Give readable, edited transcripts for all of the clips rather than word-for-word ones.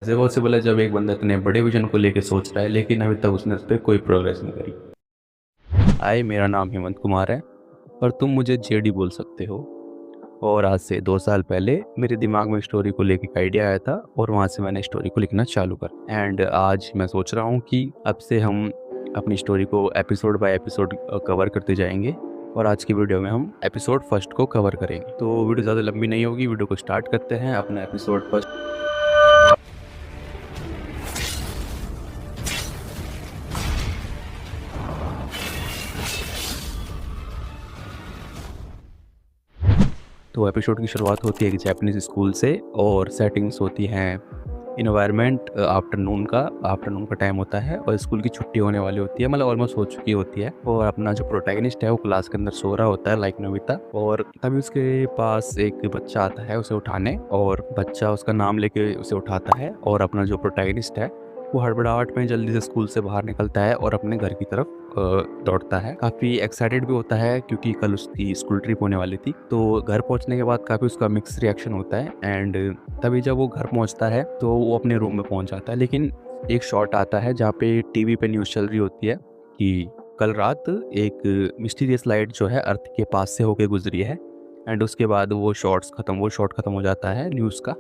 कैसे पॉसिबल है जब एक बंदा इतने बड़े विजन को लेके सोच रहा है लेकिन अभी तक उसने उस पर कोई प्रोग्रेस नहीं करी। हाय, मेरा नाम हेमंत कुमार है और तुम मुझे जेडी बोल सकते हो। और आज से 2 साल पहले मेरे दिमाग में स्टोरी को लेके एक आइडिया आया था और वहाँ से मैंने स्टोरी को लिखना चालू कर एंड आज मैं सोच रहा हूँ कि अब से हम अपनी स्टोरी को एपिसोड बाय एपिसोड कवर करते जाएंगे। और आज की वीडियो में हम एपिसोड फर्स्ट को कवर करेंगे, तो वीडियो ज़्यादा लंबी नहीं होगी। वीडियो को स्टार्ट करते हैं अपना एपिसोड फर्स्ट। तो एपिसोड की शुरुआत होती है एक जापानीज स्कूल से और सेटिंग्स होती हैं इन्वायरमेंट आफ्टरनून का टाइम होता है और स्कूल की छुट्टी होने वाली होती है, मतलब ऑलमोस्ट हो चुकी होती है। और अपना जो प्रोटैगनिस्ट है वो क्लास के अंदर सो रहा होता है लाइक नोबिता। और तभी उसके पास एक बच्चा आता है उसे उठाने, और बच्चा उसका नाम लेके उसे उठाता है और अपना जो प्रोटैगनिस्ट है वो हड़बड़ाहट में जल्दी से स्कूल से बाहर निकलता है और अपने घर की तरफ दौड़ता है। काफ़ी एक्साइटेड भी होता है क्योंकि कल उसकी स्कूल ट्रिप होने वाली थी। तो घर पहुंचने के बाद काफ़ी उसका मिक्स रिएक्शन होता है एंड तभी जब वो घर पहुंचता है तो वो अपने रूम में पहुंच जाता है। लेकिन एक शॉट आता है जहाँ पे टीवी पे न्यूज़ चल रही होती है कि कल रात एक मिस्टीरियस लाइट जो है अर्थ के पास से होके गुजरी है। एंड उसके बाद वो शॉट ख़त्म हो जाता है न्यूज़ का।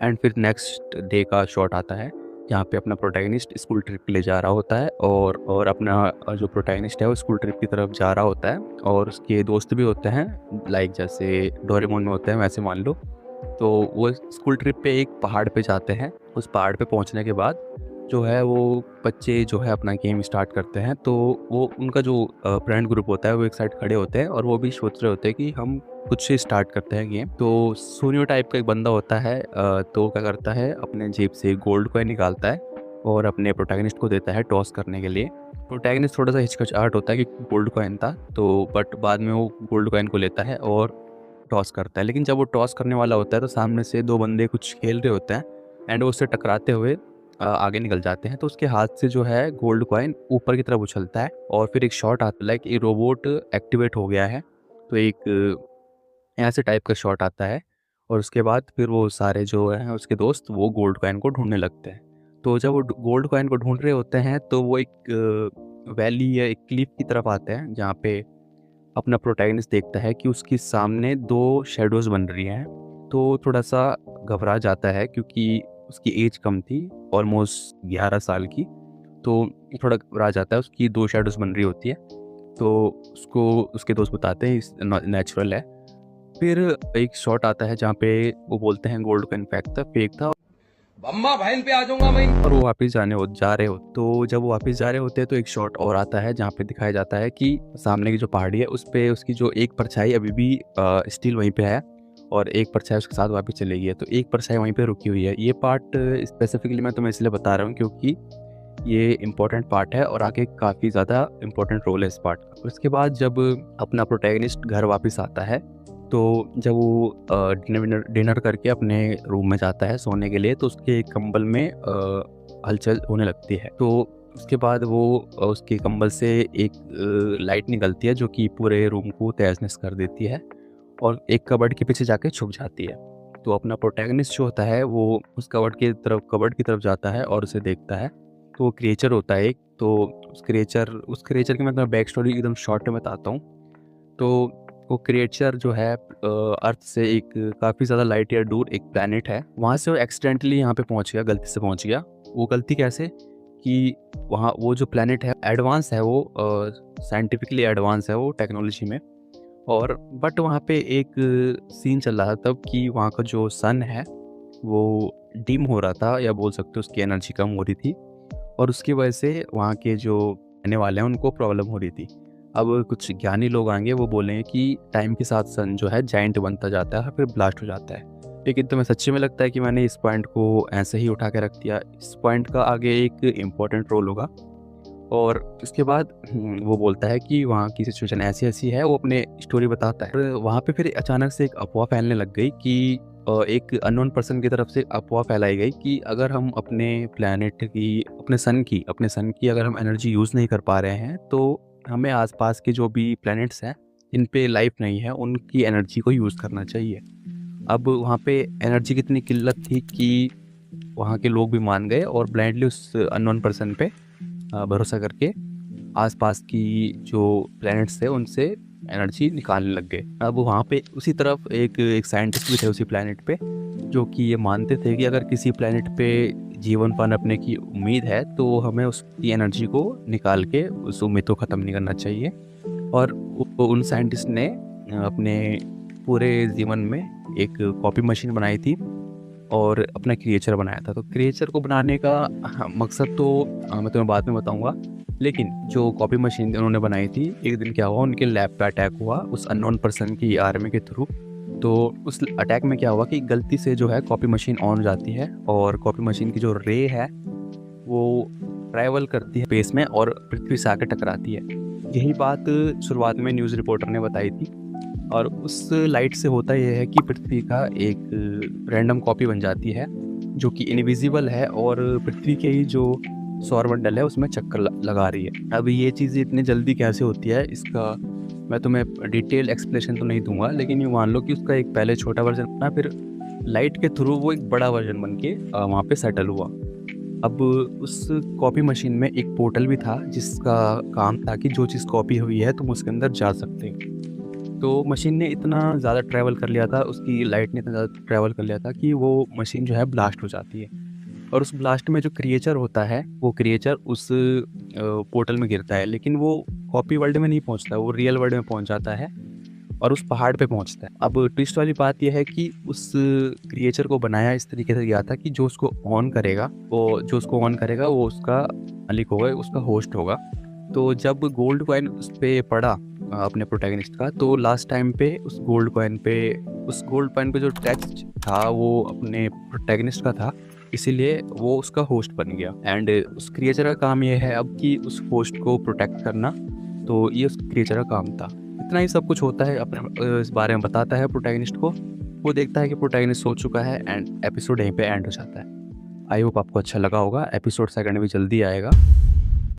एंड फिर नेक्स्ट डे का शॉट आता है जहाँ पे अपना प्रोटैगनिस्ट स्कूल ट्रिप के लिए जा रहा होता है और अपना जो प्रोटैगनिस्ट है वो स्कूल ट्रिप की तरफ जा रहा होता है और उसके दोस्त भी होते हैं, लाइक जैसे डोरेमोन में होते हैं वैसे मान लो। तो वो स्कूल ट्रिप पे एक पहाड़ पे जाते हैं। उस पहाड़ पे पहुंचने के बाद जो है वो बच्चे जो है अपना गेम स्टार्ट करते हैं। तो वो उनका जो फ्रेंड ग्रुप होता है वो एक साइड खड़े होते हैं और वो भी सोच रहे होते हैं कि हम कुछ से स्टार्ट करते हैं गेम। तो सोनियो टाइप का एक बंदा होता है, तो क्या करता है अपने जेब से गोल्ड कॉइन निकालता है और अपने प्रोटैगनिस्ट को देता है टॉस करने के लिए। प्रोटैगनिस्ट थोड़ा सा हिचकिचाहट होता है कि गोल्ड कॉइन था, तो बट बाद में वो गोल्ड कॉइन को लेता है और टॉस करता है। लेकिन जब वो टॉस करने वाला होता है तो सामने से दो बंदे कुछ खेल रहे होते हैं एंड वो उससे टकराते हुए आगे निकल जाते हैं। तो उसके हाथ से जो है गोल्ड कॉइन ऊपर की तरफ उछलता है और फिर एक शॉट आता है लाइक ये रोबोट एक्टिवेट हो गया है। तो एक ऐसे टाइप का शॉट आता है और उसके बाद फिर वो सारे जो हैं उसके दोस्त वो गोल्ड कॉइन को ढूंढने लगते हैं। तो जब वो गोल्ड कॉइन को ढूंढ रहे होते हैं तो वो एक वैली या एक क्लिफ की तरफ आते हैं जहाँ पे अपना प्रोटैगनिस्ट देखता है कि उसके सामने दो शेडोज़ बन रही हैं। तो थोड़ा सा घबरा जाता है क्योंकि उसकी एज कम थी, ऑलमोस्ट 11 साल की। तो थोड़ा घबरा जाता है, उसकी दो शेडोज़ बन रही होती है। तो उसको उसके दोस्त बताते हैं इस नेचुरल है। फिर एक शॉट आता है जहाँ पे वो बोलते हैं गोल्ड का इनफैक्ट था, फेक था। अम्मा बहन पे आ जाऊंगा मैं। और वो वापस जा रहे हो, तो जब वो वापस जा रहे होते हैं तो एक शॉट और आता है जहाँ पे दिखाया जाता है कि सामने की जो पहाड़ी है उस पे उसकी जो एक परछाई अभी भी स्टिल वहीं पे है और एक परछाई उसके साथ वापस चली गई है। तो एक परछाई वहीं पे रुकी हुई है। ये पार्ट स्पेसिफिकली मैं तुम्हें इसलिए बता रहा हूँ क्योंकि ये इम्पोर्टेंट पार्ट है और आगे काफ़ी ज़्यादा इम्पोर्टेंट रोल है इस पार्ट का। उसके बाद जब अपना प्रोटैगनिस्ट घर वापस आता है तो जब वो डिनर करके अपने रूम में जाता है सोने के लिए तो उसके कंबल में हलचल होने लगती है। तो उसके बाद वो उसके कंबल से एक लाइट निकलती है जो कि पूरे रूम को तहस-नहस कर देती है और एक कबर्ड के पीछे जाके छुप जाती है। तो अपना प्रोटैगनिस्ट जो होता है वो उस कबर्ड की तरफ जाता है और उसे देखता है। तो वो क्रिएचर होता है एक। तो उस क्रिएचर की मैं तुम्हें बैक स्टोरी एकदम शॉर्ट में बताता हूँ। तो वो क्रिएचर जो है अर्थ से एक काफ़ी ज़्यादा लाइट ईयर दूर एक प्लैनेट है, वहाँ से वो एक्सीडेंटली यहाँ पे पहुँच गया, गलती से पहुँच गया। वो गलती कैसे कि वहाँ वो जो प्लैनेट है एडवांस है, वो साइंटिफिकली एडवांस है वो टेक्नोलॉजी में। और बट वहाँ पे एक सीन चल रहा था तब कि वहाँ का जो सन है वो डिम हो रहा था, या बोल सकते हो उसकी एनर्जी कम हो रही थी और उसकी वजह से वहाँ के जो रहने वाले हैं उनको प्रॉब्लम हो रही थी। अब कुछ ज्ञानी लोग आएंगे, वो बोलेंगे कि टाइम के साथ सन जो है जाइंट बनता जाता है फिर ब्लास्ट हो जाता है। लेकिन तुम्हें सच्ची में लगता है कि मैंने इस पॉइंट को ऐसे ही उठा के रख दिया? इस पॉइंट का आगे एक इम्पोर्टेंट रोल होगा। और उसके बाद वो बोलता है कि वहाँ की सिचुएशन ऐसी-ऐसी है, वो अपने स्टोरी बताता है। और वहाँ पे फिर अचानक से एक अफ़वाह फैलने लग गई कि एक अननोन पर्सन की तरफ से अफ़वाह फैलाई गई कि अगर हम अपने सन की अगर हम एनर्जी यूज़ नहीं कर पा रहे हैं, तो हमें आस-पास के जो भी प्लैनेट्स हैं, जिन पे लाइफ़ नहीं है, उनकी एनर्जी को यूज़ करना चाहिए। अब वहाँ पे एनर्जी की इतनी किल्लत थी कि वहाँ के लोग भी मान गए और ब्लाइंडली उस अननोन पर्सन पे भरोसा करके आसपास की जो प्लैनेट्स थे उनसे एनर्जी निकालने लग गए। अब वहाँ पे उसी तरफ एक साइंटिस्ट भी थे उसी प्लैनेट पे, जो कि ये मानते थे कि अगर किसी प्लैनेट पे जीवन पनपने की उम्मीद है तो हमें उसकी एनर्जी को निकाल के उस उम्मीद को ख़त्म नहीं करना चाहिए। और उन साइंटिस्ट ने अपने पूरे जीवन में एक कॉपी मशीन बनाई थी और अपना क्रिएचर बनाया था। तो क्रिएचर को बनाने का मकसद तो मैं तुम्हें बाद में बताऊंगा, लेकिन जो कॉपी मशीन उन्होंने बनाई थी, एक दिन क्या हुआ, उनके लैब पे अटैक हुआ उस अननोन पर्सन की आर्मी के थ्रू। तो उस अटैक में क्या हुआ कि गलती से जो है कॉपी मशीन ऑन हो जाती है और कॉपी मशीन की जो रे है वो ट्रैवल करती है स्पेस में और पृथ्वी से आकर टकराती है। यही बात शुरुआत में न्यूज़ रिपोर्टर ने बताई थी। और उस लाइट से होता यह है कि पृथ्वी का एक रैंडम कॉपी बन जाती है जो कि इनविजिबल है और पृथ्वी के ही जो सौरमंडल है उसमें चक्कर लगा रही है। अब ये चीज़ इतनी जल्दी कैसे होती है, इसका मैं तुम्हें डिटेल एक्सप्लेनेशन तो नहीं दूंगा, लेकिन ये मान लो कि उसका एक पहले छोटा वर्जन बना, फिर लाइट के थ्रू वो एक बड़ा वर्जन बन के वहाँ पे सेटल हुआ। अब उस कॉपी मशीन में एक पोर्टल भी था जिसका काम था कि जो चीज़ कॉपी हुई है तुम उसके अंदर जा सकते हो। तो मशीन ने इतना ज़्यादा ट्रैवल कर लिया था, उसकी लाइट ने इतना ज़्यादा ट्रैवल कर लिया था कि वो मशीन जो है ब्लास्ट हो जाती है। और उस ब्लास्ट में जो क्रिएचर होता है वो क्रिएचर उस पोर्टल में गिरता है, लेकिन वो कॉपी वर्ल्ड में नहीं पहुंचता, वो रियल वर्ल्ड में पहुंच जाता है और उस पहाड़ पे पहुंचता है। अब ट्विस्ट वाली बात यह है कि उस क्रिएचर को बनाया इस तरीके से गया था कि जो उसको ऑन करेगा वो उसका मालिक होगा, उसका होस्ट होगा। तो जब गोल्ड कॉइन उस पर पड़ा अपने प्रोटैगनिस्ट का, तो लास्ट टाइम पे उस गोल्ड कॉइन पे जो टैक्स था वो अपने प्रोटैगनिस्ट का था, इसीलिए वो उसका होस्ट बन गया। एंड उस क्रिएचर का काम ये है अब कि उस होस्ट को प्रोटेक्ट करना, तो ये उस क्रिएचर का काम था। इतना ही सब कुछ होता है, अपने इस बारे में बताता है प्रोटैगनिस्ट को। वो देखता है कि प्रोटैगनिस्ट सो चुका है एंड एपिसोड यहीं पे एंड हो जाता है। आई होप आपको अच्छा लगा होगा। एपिसोड सेकंड भी जल्दी आएगा।